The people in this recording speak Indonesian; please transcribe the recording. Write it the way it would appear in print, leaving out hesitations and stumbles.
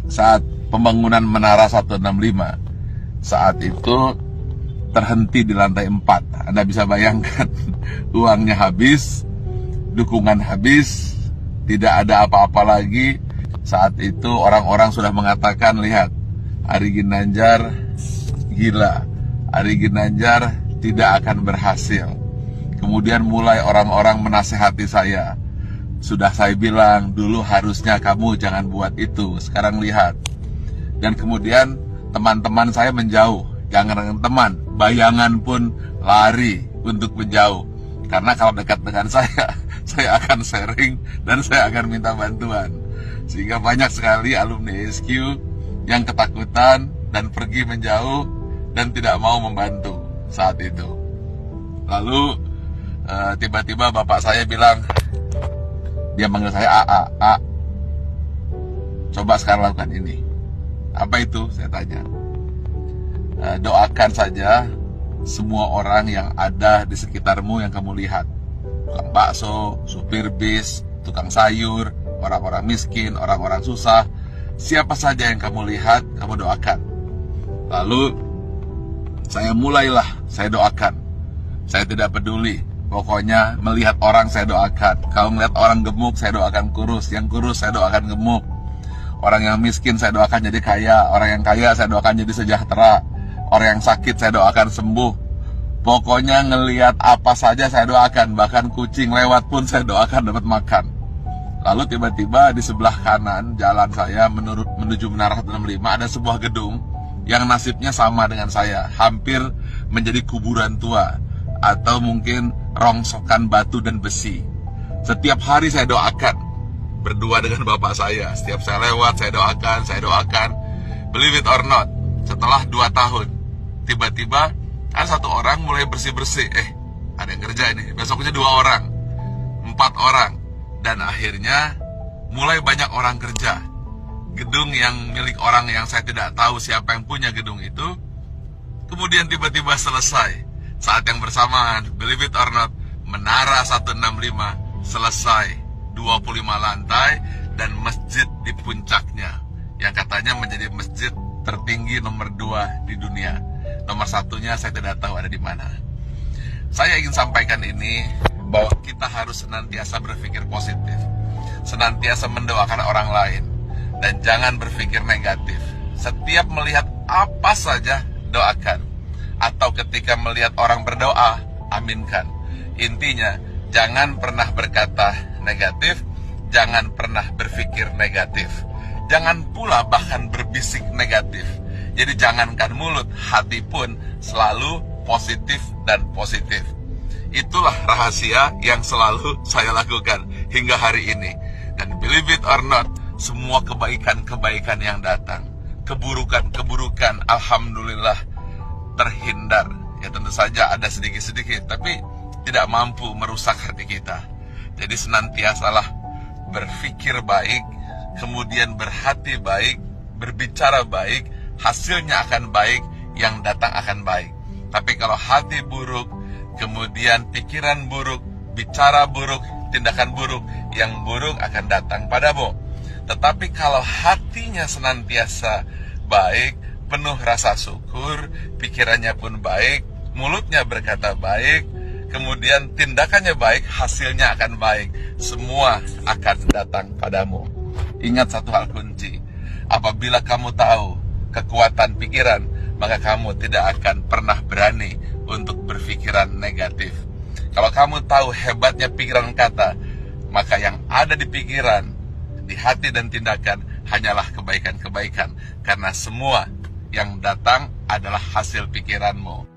saat pembangunan Menara 165, saat itu terhenti di lantai 4. Anda bisa bayangkan, uangnya habis, dukungan habis, tidak ada apa-apa lagi. Saat itu orang-orang sudah mengatakan, lihat, Ari Ginanjar gila, Ari Ginanjar tidak akan berhasil. Kemudian mulai orang-orang menasehati saya. Sudah saya bilang, dulu harusnya kamu jangan buat itu, sekarang lihat. Dan kemudian teman-teman saya menjauh. Jangan dengan teman, bayangan pun lari untuk menjauh. Karena kalau dekat dengan saya akan sharing dan saya akan minta bantuan. Sehingga banyak sekali alumni SQ yang ketakutan dan pergi menjauh dan tidak mau membantu saat itu. Lalu tiba-tiba bapak saya bilang, dia manggil saya A, coba sekarang lakukan ini. Apa itu? Saya tanya. Doakan saja semua orang yang ada di sekitarmu yang kamu lihat. Tukang bakso, supir bis, tukang sayur, orang-orang miskin, orang-orang susah. Siapa saja yang kamu lihat, kamu doakan. Lalu saya mulailah, saya doakan. Saya tidak peduli, pokoknya melihat orang saya doakan. Kalau melihat orang gemuk, saya doakan kurus. Yang kurus saya doakan gemuk. Orang yang miskin saya doakan jadi kaya. Orang yang kaya saya doakan jadi sejahtera. Orang yang sakit saya doakan sembuh. Pokoknya ngelihat apa saja saya doakan. Bahkan kucing lewat pun saya doakan dapat makan. Lalu tiba-tiba di sebelah kanan jalan saya menuju Menara 165 ada sebuah gedung yang nasibnya sama dengan saya. Hampir menjadi kuburan tua, atau mungkin rongsokan batu dan besi. Setiap hari saya doakan, berdua dengan bapak saya. Setiap saya lewat saya doakan. Believe it or not, setelah 2 tahun, tiba-tiba ada satu orang mulai bersih-bersih. Ada yang kerja ini. Besoknya 2 orang, 4 orang. Dan akhirnya mulai banyak orang kerja. Gedung yang milik orang yang saya tidak tahu siapa yang punya gedung itu, kemudian tiba-tiba selesai. Saat yang bersamaan, believe it or not, Menara 165 selesai, 25 lantai dan masjid di puncaknya, yang katanya menjadi masjid tertinggi nomor 2 di dunia. Nomor 1-nya saya tidak tahu ada di mana. Saya ingin sampaikan ini, bahwa kita harus senantiasa berpikir positif, senantiasa mendoakan orang lain, dan jangan berpikir negatif. Setiap melihat apa saja, doakan. Atau ketika melihat orang berdoa, aminkan. Intinya, jangan pernah berkata negatif, jangan pernah berpikir negatif, jangan pula bahkan berbisik negatif. Jadi jangankan mulut, hati pun selalu positif dan positif. Itulah rahasia yang selalu saya lakukan hingga hari ini. Dan believe it or not, semua kebaikan-kebaikan yang datang, keburukan-keburukan, alhamdulillah terhindar. Ya tentu saja ada sedikit-sedikit, tapi tidak mampu merusak hati kita. Jadi senantiasalah berpikir baik, kemudian berhati baik, berbicara baik, hasilnya akan baik, yang datang akan baik. Tapi kalau hati buruk, kemudian pikiran buruk, bicara buruk, tindakan buruk, yang buruk akan datang padamu. Tetapi kalau hatinya senantiasa baik, penuh rasa syukur, pikirannya pun baik, mulutnya berkata baik, kemudian tindakannya baik, hasilnya akan baik. Semua akan datang padamu. Ingat satu hal kunci, apabila kamu tahu kekuatan pikiran, maka kamu tidak akan pernah berani untuk berpikiran negatif. Kalau kamu tahu hebatnya pikiran kata, maka yang ada di pikiran, di hati dan tindakan hanyalah kebaikan-kebaikan. Karena semua yang datang adalah hasil pikiranmu.